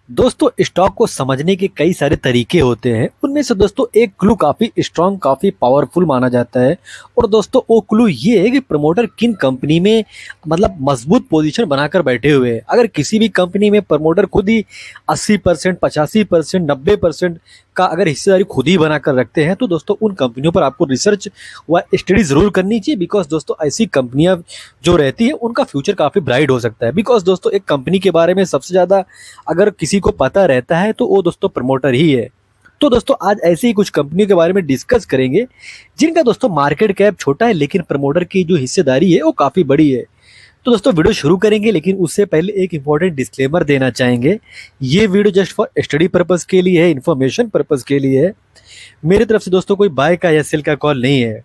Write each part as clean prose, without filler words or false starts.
दोस्तों स्टॉक को समझने के कई सारे तरीके होते हैं। उनमें से दोस्तों एक क्लू काफी स्ट्रांग, काफी पावरफुल माना जाता है। और दोस्तों वो क्लू ये है कि प्रमोटर किन कंपनी में मतलब मजबूत पोजीशन बनाकर बैठे हुए हैं। अगर किसी भी कंपनी में प्रमोटर खुद ही 80%, 85%, 90% का अगर हिस्सेदारी खुद ही बनाकर रखते हैं तो दोस्तों उन कंपनियों पर आपको रिसर्च व स्टडी जरूर करनी चाहिए। बिकॉज दोस्तों ऐसी कंपनियां जो रहती है उनका फ्यूचर काफी ब्राइट हो सकता है। बिकॉज दोस्तों एक कंपनी के बारे में सबसे ज्यादा अगर किसी को पता रहता है तो वो दोस्तों प्रमोटर ही है। तो दोस्तों आज ऐसे ही कुछ कंपनियों के बारे में डिस्कस करेंगे जिनका दोस्तों मार्केट कैप छोटा है लेकिन प्रमोटर की जो हिस्सेदारी है वो काफी बड़ी है। तो दोस्तों वीडियो शुरू करेंगे लेकिन उससे पहले एक इंपॉर्टेंट डिस्क्लेमर देना चाहेंगे। ये video just for study purpose के लिए है, इन्फॉर्मेशन पर्पस के लिए है। मेरी तरफ से दोस्तों कोई बाय का या सेल का कॉल नहीं है।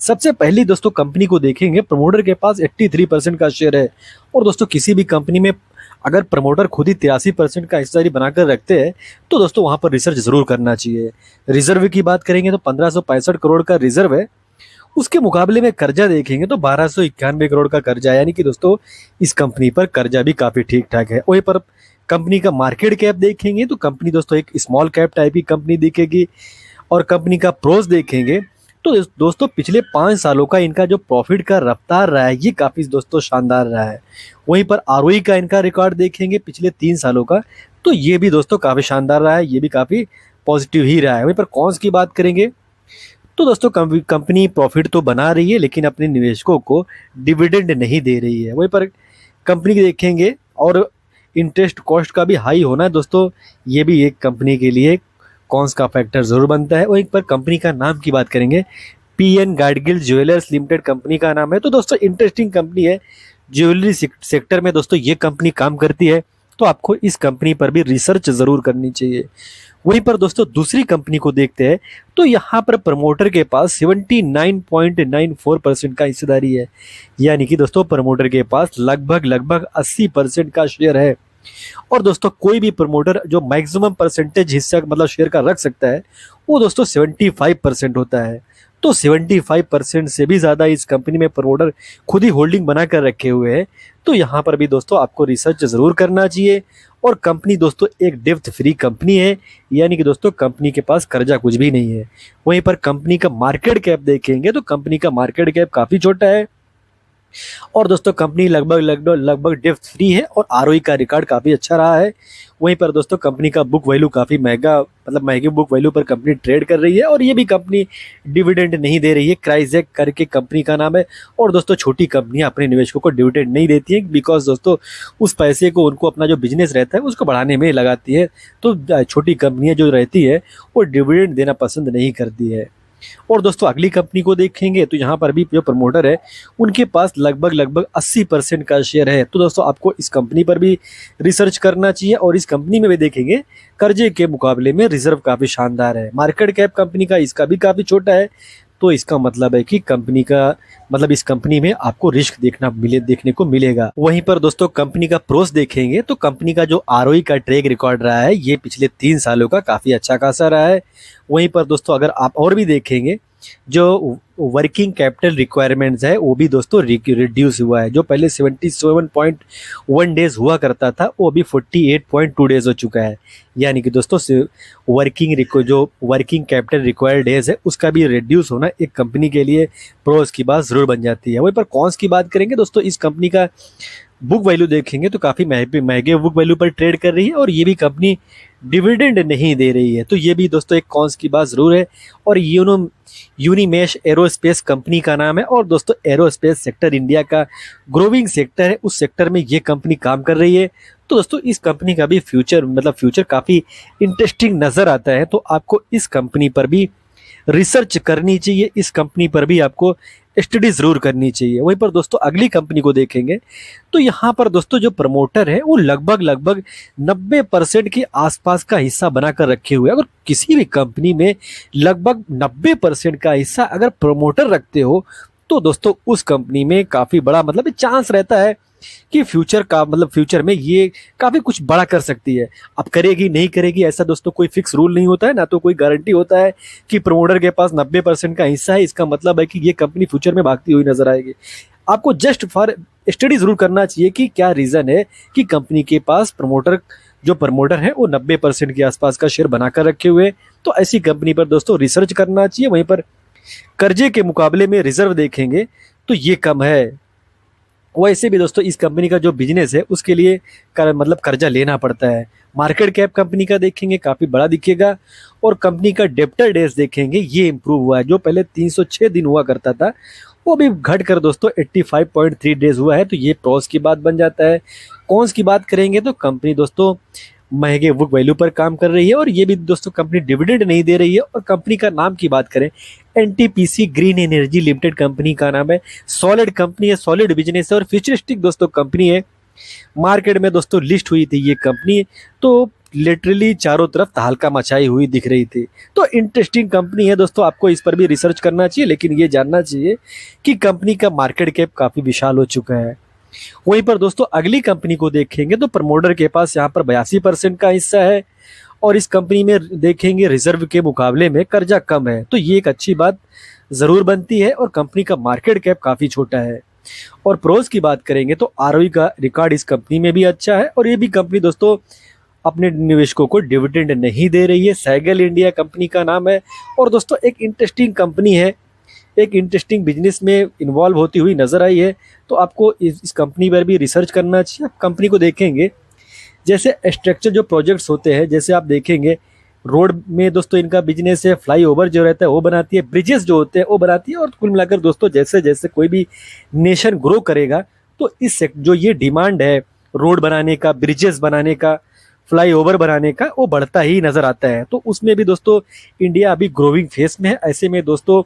सबसे पहले दोस्तों कंपनी को देखेंगे। प्रमोटर के पास 83% का शेयर है। और दोस्तों किसी भी कंपनी में अगर प्रमोटर खुद ही 83% का हिस्सेदारी बनाकर रखते हैं तो दोस्तों वहां पर रिसर्च जरूर करना चाहिए। रिजर्व की बात करेंगे तो 1565 करोड़ का रिजर्व है। उसके मुकाबले में कर्जा देखेंगे तो 1291 करोड़ का कर्जा है। यानी कि दोस्तों इस कंपनी पर कर्जा भी काफी ठीक ठाक है। वहीं पर कंपनी का मार्केट कैप देखेंगे तो कंपनी दोस्तों एक स्मॉल कैप टाइप की कंपनी दिखेगी। और कंपनी का प्रोस देखेंगे तो दोस्तों पिछले 5 सालों का इनका जो प्रॉफिट का रफ्तार रहा है ये काफी दोस्तों शानदार रहा है। वहीं पर आरओई का इनका रिकॉर्ड देखेंगे पिछले 3 सालों का तो ये भी दोस्तों काफी शानदार रहा है, ये भी काफी पॉजिटिव ही रहा है। वहीं पर कॉन्स की बात करेंगे तो दोस्तों कंपनी प्रॉफिट तो बना रही है लेकिन अपने निवेशकों को डिविडेंड नहीं दे रही है। वहीं पर कंपनी देखेंगे और इंटरेस्ट कॉस्ट का भी हाई होना है दोस्तों, ये भी एक कंपनी के लिए कौन का फैक्टर जरूर बनता है। वहीं पर कंपनी का नाम की बात करेंगे, PN Gadgil jewellers limited company का नाम है। तो दोस्तों इंटरेस्टिंग कंपनी है, ज्वेलरी सेक्टर में दोस्तों ये कंपनी काम करती है। तो आपको इस कंपनी पर भी रिसर्च जरूर करनी चाहिए। वहीं पर दोस्तों दूसरी कंपनी को देखते हैं तो यहाँ पर प्रमोटर के पास 79.94% का हिस्सेदारी है। यानी कि दोस्तों प्रमोटर के पास लगभग 80% का शेयर है। और दोस्तों कोई भी प्रमोटर जो मैक्सिमम परसेंटेज हिस्सा मतलब शेयर का रख सकता है वो दोस्तों 75% होता है। तो 75% से भी ज्यादा इस कंपनी में प्रमोटर खुद ही होल्डिंग बना कर रखे हुए हैं। तो यहाँ पर भी दोस्तों आपको रिसर्च जरूर करना चाहिए। और कंपनी दोस्तों एक डेप्थ फ्री कंपनी है, यानी कि दोस्तों कंपनी के पास कर्जा कुछ भी नहीं है। वहीं पर कंपनी का मार्केट कैप देखेंगे तो कंपनी का मार्केट कैप काफी छोटा है। और दोस्तों कंपनी लगभग डेप्थ फ्री है और आरओई का रिकॉर्ड काफी अच्छा रहा है। वहीं पर दोस्तों कंपनी का बुक वैल्यू काफी महंगा मतलब महंगे बुक वैल्यू पर कंपनी ट्रेड कर रही है। और ये भी कंपनी डिविडेंड नहीं दे रही है। क्राइजेक करके कंपनी का नाम है। और दोस्तों छोटी कंपनियां अपने निवेशकों को डिविडेंड नहीं देती हैं बिकॉज दोस्तों उस पैसे को उनको अपना जो बिजनेस रहता है उसको बढ़ाने में लगाती है। तो छोटी कंपनियां जो रहती है वो डिविडेंड देना पसंद नहीं करती है। और दोस्तों अगली कंपनी को देखेंगे तो यहाँ पर भी जो प्रमोटर है उनके पास लगभग 80% का शेयर है। तो दोस्तों आपको इस कंपनी पर भी रिसर्च करना चाहिए। और इस कंपनी में भी देखेंगे कर्जे के मुकाबले में रिजर्व काफी शानदार है। मार्केट कैप कंपनी का इसका भी काफी छोटा है। तो इसका मतलब है कि कंपनी का मतलब इस कंपनी में आपको रिस्क देखने को मिलेगा। वहीं पर दोस्तों कंपनी का प्रोस देखेंगे तो कंपनी का जो आरओई का ट्रैक रिकॉर्ड रहा है ये पिछले 3 सालों का काफी अच्छा खासा रहा है। वहीं पर दोस्तों अगर आप और भी देखेंगे जो वर्किंग कैपिटल रिक्वायरमेंट्स है वो भी दोस्तों रिड्यूस हुआ है। जो पहले 77.1 डेज हुआ करता था वो अभी 48.2 डेज हो चुका है। यानी कि दोस्तों जो वर्किंग कैपिटल रिक्वायर्ड डेज है उसका भी रिड्यूस होना एक कंपनी के लिए प्रोस की बात जरूर बन जाती है। वहीं पर कॉन्स की बात करेंगे दोस्तों इस कंपनी का बुक वैल्यू देखेंगे तो काफी महंगे बुक वैल्यू पर ट्रेड कर रही है। और ये भी कंपनी डिविडेंड नहीं दे रही है। तो ये भी दोस्तों एक कॉन्स की बात जरूर है। और यूनिमेश एरोस्पेस कंपनी का नाम है। और दोस्तों एरोस्पेस सेक्टर इंडिया का ग्रोविंग सेक्टर है, उस सेक्टर में ये कंपनी काम कर रही है। तो दोस्तों इस कंपनी का भी फ्यूचर काफी इंटरेस्टिंग नजर आता है। तो आपको इस कंपनी पर भी रिसर्च करनी चाहिए, इस कंपनी पर भी आपको स्टडी जरूर करनी चाहिए। वहीं पर दोस्तों अगली कंपनी को देखेंगे तो यहाँ पर दोस्तों जो प्रमोटर है वो लगभग 90% के आसपास का हिस्सा बनाकर रखे हुए हैं। अगर किसी भी कंपनी में लगभग 90% का हिस्सा अगर प्रमोटर रखते हो तो दोस्तों उस कंपनी में काफी बड़ा मतलब चांस रहता है कि फ्यूचर में ये काफी कुछ बड़ा कर सकती है। अब करेगी नहीं करेगी ऐसा दोस्तों कोई फिक्स रूल नहीं होता है, ना तो कोई गारंटी होता है कि प्रमोटर के पास 90% का हिस्सा है इसका मतलब है कि ये कंपनी फ्यूचर में भागती हुई नजर आएगी। आपको जस्ट फॉर स्टडी जरूर करना चाहिए कि क्या रीजन है कि कंपनी के पास प्रमोटर जो प्रमोटर है वो 90% के आसपास का शेयर बनाकर रखे हुए हैं। तो ऐसी कंपनी पर दोस्तों रिसर्च करना चाहिए। वहीं पर कर्जे के मुकाबले में रिजर्व देखेंगे तो ये कम है। वैसे भी दोस्तों इस कंपनी का जो बिजनेस है उसके लिए मतलब कर्जा लेना पड़ता है। मार्केट कैप कंपनी का देखेंगे काफ़ी बड़ा दिखेगा, और कंपनी का डेप्टर डेज देखेंगे ये इंप्रूव हुआ है। जो पहले 306 दिन हुआ करता था वो भी घट कर दोस्तों 85.3 डेज हुआ है। तो ये प्रॉस की बात बन जाता है। कॉन्स की बात करेंगे तो कंपनी दोस्तों महंगे बुक वैल्यू पर काम कर रही है, और ये भी दोस्तों कंपनी डिविडेंड नहीं दे रही है। और कंपनी का नाम की बात करें, NTPC green energy limited company का नाम है। सॉलिड कंपनी है, सॉलिड बिजनेस है और फ्यूचरिस्टिक दोस्तों कंपनी है। मार्केट में दोस्तों लिस्ट हुई थी ये कंपनी, तो लिटरली चारों तरफ तहलका मचाई हुई दिख रही थी। तो इंटरेस्टिंग कंपनी है दोस्तों, आपको इस पर भी रिसर्च करना चाहिए, लेकिन ये जानना चाहिए कि कंपनी का मार्केट कैप काफ़ी विशाल हो चुका है। वहीं पर दोस्तों अगली कंपनी को देखेंगे तो प्रमोटर के पास यहाँ पर 82% का हिस्सा है, और इस कंपनी में देखेंगे रिजर्व के मुकाबले में कर्जा कम है। तो ये एक अच्छी बात ज़रूर बनती है, और कंपनी का मार्केट कैप काफ़ी छोटा है। और प्रोज की बात करेंगे तो आरओई का रिकॉर्ड इस कंपनी में भी अच्छा है, और ये भी कंपनी दोस्तों अपने निवेशकों को डिविडेंड नहीं दे रही है। सैगल इंडिया कंपनी का नाम है, और दोस्तों एक इंटरेस्टिंग कंपनी है, एक इंटरेस्टिंग बिजनेस में इन्वॉल्व होती हुई नजर आई है। तो आपको इस कंपनी पर भी रिसर्च करना चाहिए। आप कंपनी को देखेंगे, जैसे स्ट्रक्चर जो प्रोजेक्ट्स होते हैं, जैसे आप देखेंगे रोड में दोस्तों इनका बिजनेस है, फ्लाईओवर जो रहता है वो बनाती है, ब्रिजेस जो होते हैं वो बनाती है। और कुल मिलाकर दोस्तों जैसे जैसे कोई भी नेशन ग्रो करेगा तो इस जो ये डिमांड है रोड बनाने का, ब्रिजेस बनाने का, फ्लाईओवर बनाने का, वो बढ़ता ही नजर आता है। तो उसमें भी दोस्तों इंडिया अभी ग्रोइंग फेस में है। ऐसे में दोस्तों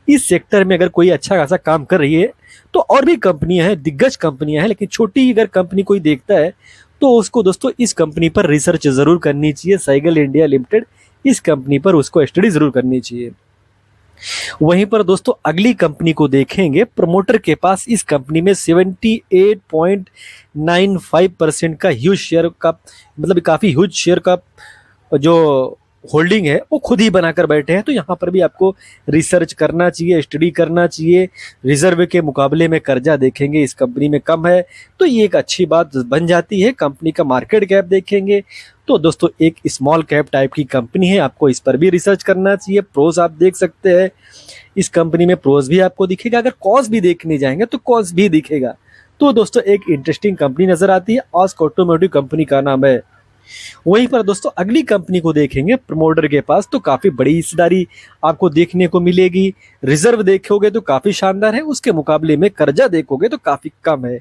इस सेक्टर में अगर कोई अच्छा खासा काम कर रही है तो और भी कंपनियां हैं, दिग्गज कंपनियां हैं, लेकिन छोटी अगर कंपनी कोई देखता है तो उसको दोस्तों इस कंपनी पर रिसर्च जरूर करनी चाहिए। साइकिल इंडिया लिमिटेड, इस कंपनी पर उसको स्टडी जरूर करनी चाहिए। वहीं पर दोस्तों अगली कंपनी को देखेंगे, प्रमोटर के पास इस कंपनी में 78.95% का ह्यूज शेयर का, मतलब काफी ह्यूज शेयर का जो होल्डिंग है वो खुद ही बनाकर बैठे हैं। तो यहाँ पर भी आपको रिसर्च करना चाहिए, स्टडी करना चाहिए। रिजर्व के मुकाबले में कर्जा देखेंगे इस कंपनी में कम है, तो ये एक अच्छी बात बन जाती है। कंपनी का मार्केट कैप देखेंगे तो दोस्तों एक स्मॉल कैप टाइप की कंपनी है, आपको इस पर भी रिसर्च करना चाहिए। प्रोज आप देख सकते हैं, इस कंपनी में प्रोज भी आपको दिखेगा। अगर कॉस्ट भी देखने जाएंगे तो कॉस्ट भी दिखेगा। तो दोस्तों एक इंटरेस्टिंग कंपनी नजर आती है, ऑस्क ऑटोमोटिव कंपनी का नाम है। वहीं पर दोस्तों अगली कंपनी को देखेंगे, प्रमोटर के पास तो काफी बड़ी हिस्सेदारी आपको देखने को मिलेगी। रिजर्व देखोगे तो काफी शानदार है, उसके मुकाबले में कर्जा देखोगे तो काफी कम है।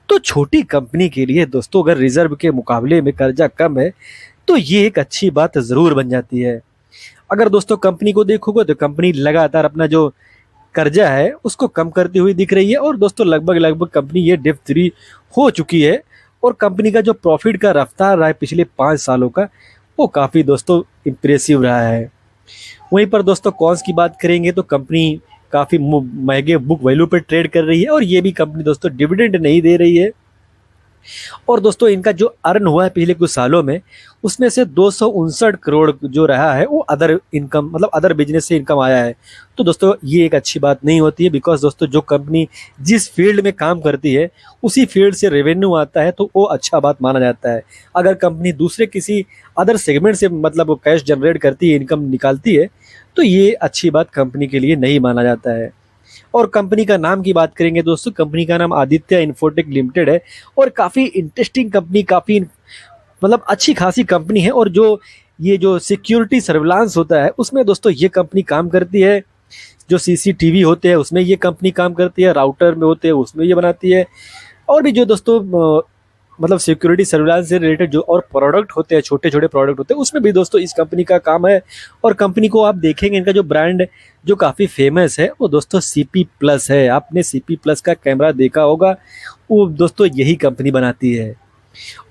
तो छोटी कंपनी के लिए दोस्तों अगर रिजर्व के मुकाबले में कर्जा कम है तो ये एक अच्छी बात जरूर बन जाती है। अगर दोस्तों कंपनी को देखोगे तो कंपनी लगातार अपना जो कर्जा है उसको कम करती हुई दिख रही है, और दोस्तों लगभग कंपनी ये डेब्ट फ्री हो चुकी है। और कंपनी का जो प्रॉफिट का रफ्तार रहा है पिछले 5 सालों का, वो काफ़ी दोस्तों इम्प्रेसिव रहा है। वहीं पर दोस्तों कॉन्स की बात करेंगे तो कंपनी काफ़ी महंगे बुक वैल्यू पर ट्रेड कर रही है, और ये भी कंपनी दोस्तों डिविडेंड नहीं दे रही है। और दोस्तों इनका जो अर्न हुआ है पिछले कुछ सालों में, उसमें से 259 करोड़ जो रहा है वो अदर इनकम, मतलब अदर बिजनेस से इनकम आया है। तो दोस्तों ये एक अच्छी बात नहीं होती है, बिकॉज दोस्तों जो कंपनी जिस फील्ड में काम करती है उसी फील्ड से रेवेन्यू आता है तो वो अच्छा बात माना जाता है। अगर कंपनी दूसरे किसी अदर सेगमेंट से मतलब कैश जनरेट करती है, इनकम निकालती है, तो ये अच्छी बात कंपनी के लिए नहीं माना जाता है। और कंपनी का नाम की बात करेंगे दोस्तों, कंपनी का नाम आदित्य इन्फोटेक लिमिटेड है, और काफ़ी इंटरेस्टिंग कंपनी, काफ़ी मतलब अच्छी खासी कंपनी है। और जो ये जो सिक्योरिटी सर्विलांस होता है उसमें दोस्तों ये कंपनी काम करती है। जो सीसीटीवी होते हैं उसमें ये कंपनी काम करती है, राउटर में होते हैं उसमें ये बनाती है। और भी जो दोस्तों मतलब सिक्योरिटी सर्विलांस से रिलेटेड जो और प्रोडक्ट होते हैं, छोटे छोटे प्रोडक्ट होते हैं, उसमें भी दोस्तों इस कंपनी का काम है। और कंपनी को आप देखेंगे, इनका जो ब्रांड जो काफ़ी फेमस है वो दोस्तों CP प्लस है। आपने CP प्लस का कैमरा देखा होगा, वो दोस्तों यही कंपनी बनाती है।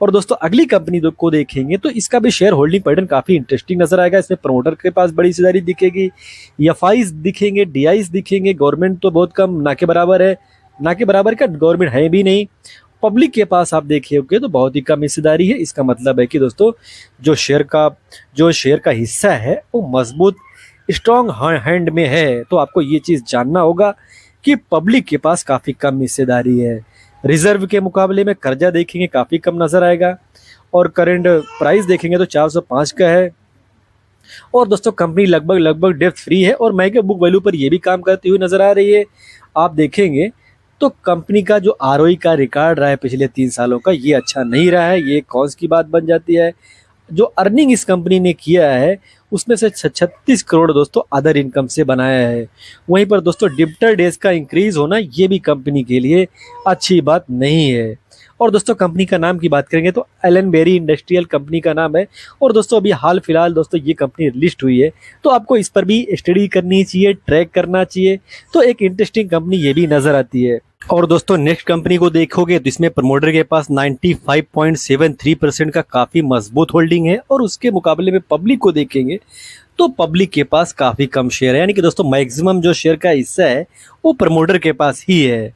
और दोस्तों अगली कंपनी को देखेंगे तो इसका भी शेयर होल्डिंग पैटर्न काफ़ी इंटरेस्टिंग नजर आएगा। इसमें प्रमोटर के पास बड़ी हिस्सेदारी दिखेगी, FIs दिखेंगे, DIs दिखेंगे। गवर्नमेंट तो बहुत कम, ना के बराबर है, ना के बराबर का गवर्नमेंट है भी नहीं। पब्लिक के पास आप देखिए तो बहुत ही कम हिस्सेदारी है। इसका मतलब है कि दोस्तों जो शेयर का हिस्सा है वो मजबूत स्ट्रॉन्ग हैंड में है। तो आपको ये चीज़ जानना होगा कि पब्लिक के पास काफ़ी कम हिस्सेदारी है। रिजर्व के मुकाबले में कर्जा देखेंगे काफ़ी कम नजर आएगा। और करंट प्राइस देखेंगे तो 405 का है। और दोस्तों कंपनी लगभग डेप्थ फ्री है और महंगे बुक वैल्यू पर ये भी काम करती हुई नजर आ रही है। आप देखेंगे तो कंपनी का जो आरओई का रिकॉर्ड रहा है पिछले 3 सालों का, ये अच्छा नहीं रहा है। ये कॉज की बात बन जाती है। जो अर्निंग इस कंपनी ने किया है उसमें से 36 करोड़ दोस्तों अदर इनकम से बनाया है। वहीं पर दोस्तों डिबेटर डेज का इंक्रीज होना ये भी कंपनी के लिए अच्छी बात नहीं है। और दोस्तों कंपनी का नाम की बात करेंगे तो एलन बेरी इंडस्ट्रियल कंपनी का नाम है। और दोस्तों अभी हाल फिलहाल दोस्तों ये कंपनी लिस्ट हुई है, तो आपको इस पर भी स्टडी करनी चाहिए, ट्रैक करना चाहिए। तो एक इंटरेस्टिंग कंपनी ये भी नजर आती है। और दोस्तों नेक्स्ट कंपनी को देखोगे तो इसमें प्रमोटर के पास 95.73% का काफ़ी मजबूत होल्डिंग है। और उसके मुकाबले में पब्लिक को देखेंगे तो पब्लिक के पास काफ़ी कम शेयर है, यानी कि दोस्तों मैक्सिमम जो शेयर का हिस्सा है वो प्रमोटर के पास ही है।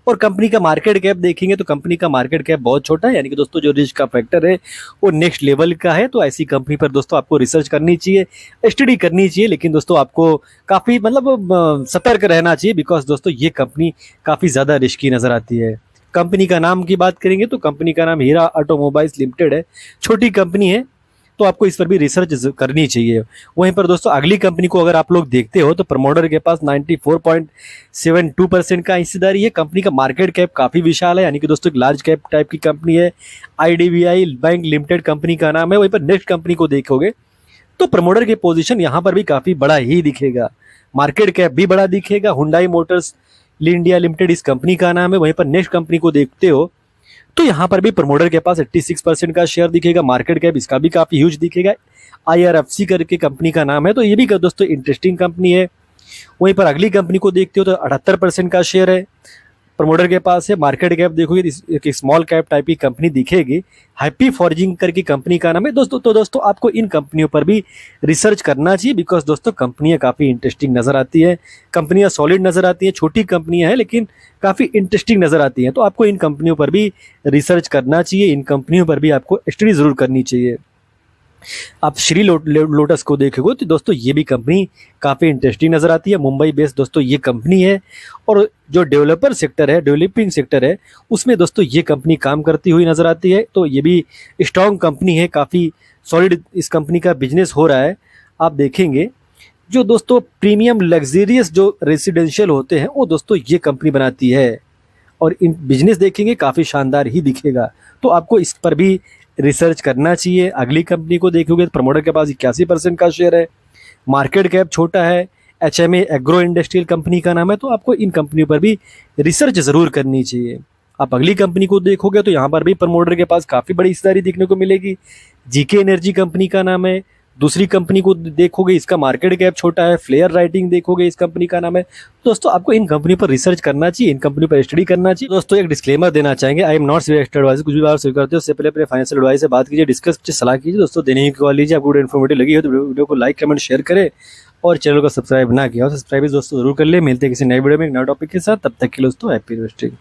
और कंपनी का मार्केट कैप देखेंगे तो कंपनी का मार्केट कैप बहुत छोटा है, यानी कि दोस्तों जो रिस्क का फैक्टर है वो नेक्स्ट लेवल का है। तो ऐसी कंपनी पर दोस्तों आपको रिसर्च करनी चाहिए, स्टडी करनी चाहिए, लेकिन दोस्तों आपको काफ़ी सतर्क रहना चाहिए, बिकॉज दोस्तों ये कंपनी काफ़ी ज़्यादा रिस्की नज़र आती है। कंपनी का नाम की बात करेंगे तो कंपनी का नाम हीरा ऑटोमोबाइल्स लिमिटेड है। छोटी कंपनी है तो आपको इस पर भी रिसर्च करनी चाहिए। वहीं पर दोस्तों अगली कंपनी को अगर आप लोग देखते हो तो प्रमोटर के पास 94.72% का हिस्सेदारी है। कंपनी का मार्केट कैप काफ़ी विशाल है, यानी कि दोस्तों एक लार्ज कैप टाइप की कंपनी है। IDBI बैंक लिमिटेड कंपनी का नाम है। वहीं पर नेक्स्ट कंपनी को देखोगे तो प्रमोटर की पोजीशन यहाँ पर भी काफ़ी बड़ा ही दिखेगा, मार्केट कैप भी बड़ा दिखेगा। हुंडई मोटर्स इंडिया लिमिटेड इस कंपनी का नाम है। वहीं पर नेक्स्ट कंपनी को देखते हो तो यहाँ पर भी प्रमोटर के पास 86% का शेयर दिखेगा, मार्केट कैप इसका भी काफ़ी ह्यूज दिखेगा। IRFC करके कंपनी का नाम है, तो ये भी दोस्तों इंटरेस्टिंग कंपनी है। वहीं पर अगली कंपनी को देखते हो तो 78% का शेयर है प्रमोटर के पास है। मार्केट कैप देखोगे एक स्मॉल कैप टाइप की कंपनी दिखेगी। हैप्पी फॉर्जिंग करके कंपनी का नाम है दोस्तों। तो दोस्तों आपको इन कंपनियों पर भी रिसर्च करना चाहिए, बिकॉज दोस्तों कंपनियां काफ़ी इंटरेस्टिंग नज़र आती है, कंपनियां सॉलिड नज़र आती हैं। छोटी कंपनियां हैं लेकिन काफ़ी इंटरेस्टिंग नज़र आती हैं। तो आपको इन कंपनियों पर भी रिसर्च करना चाहिए, इन कंपनियों पर भी आपको स्टडी ज़रूर करनी चाहिए। आप श्री लोटस को देखोगे तो दोस्तों ये भी कंपनी काफ़ी इंटरेस्टिंग नज़र आती है। मुंबई बेस्ड दोस्तों ये कंपनी है। और जो डेवलपर सेक्टर है, डेवलपिंग सेक्टर है, उसमें दोस्तों ये कंपनी काम करती हुई नज़र आती है। तो ये भी स्ट्रॉन्ग कंपनी है, काफ़ी सॉलिड इस कंपनी का बिजनेस हो रहा है। आप देखेंगे जो दोस्तों प्रीमियम लग्जरियस जो रेसिडेंशियल होते हैं वो दोस्तों ये कंपनी बनाती है। और इन बिजनेस देखेंगे काफ़ी शानदार ही दिखेगा। तो आपको इस पर भी रिसर्च करना चाहिए। अगली कंपनी को देखोगे तो प्रमोटर के पास 81% का शेयर है, मार्केट कैप छोटा है। HMA एग्रो इंडस्ट्रियल कंपनी का नाम है। तो आपको इन कंपनियों पर भी रिसर्च ज़रूर करनी चाहिए। आप अगली कंपनी को देखोगे तो यहाँ पर भी प्रमोटर के पास काफ़ी बड़ी हिस्सेदारी देखने को मिलेगी। GK एनर्जी कंपनी का नाम है। दूसरी कंपनी को देखोगे इसका मार्केट कैप छोटा है। फ्लेयर राइटिंग देखोगे इस कंपनी का नाम है। दोस्तों आपको इन कंपनी पर रिसर्च करना चाहिए, इन कंपनी पर स्टडी करना चाहिए। दोस्तों एक डिस्क्लेमर देना चाहेंगे, I am not suggest advice. कुछ भी बात स्वीकार करते हो उससे पहले अपने फाइनेंशियल एडवाइस से बात कीजिए, डिस्कस कीजिए, सलाह कीजिए। दोस्तों देने की कॉल लीजिए। आपको वीडियो इन्फॉर्मेटिव लगी हो तो वीडियो को लाइक कमेंट शेयर करें और चैनल को सब्सक्राइब ना किया हो सब्सक्राइब दोस्तों जरूर कर ले। मिलते हैं किसी नए वीडियो में एक नए टॉपिक के साथ। तब तक के लिए दोस्तों हैप्पी इन्वेस्टिंग।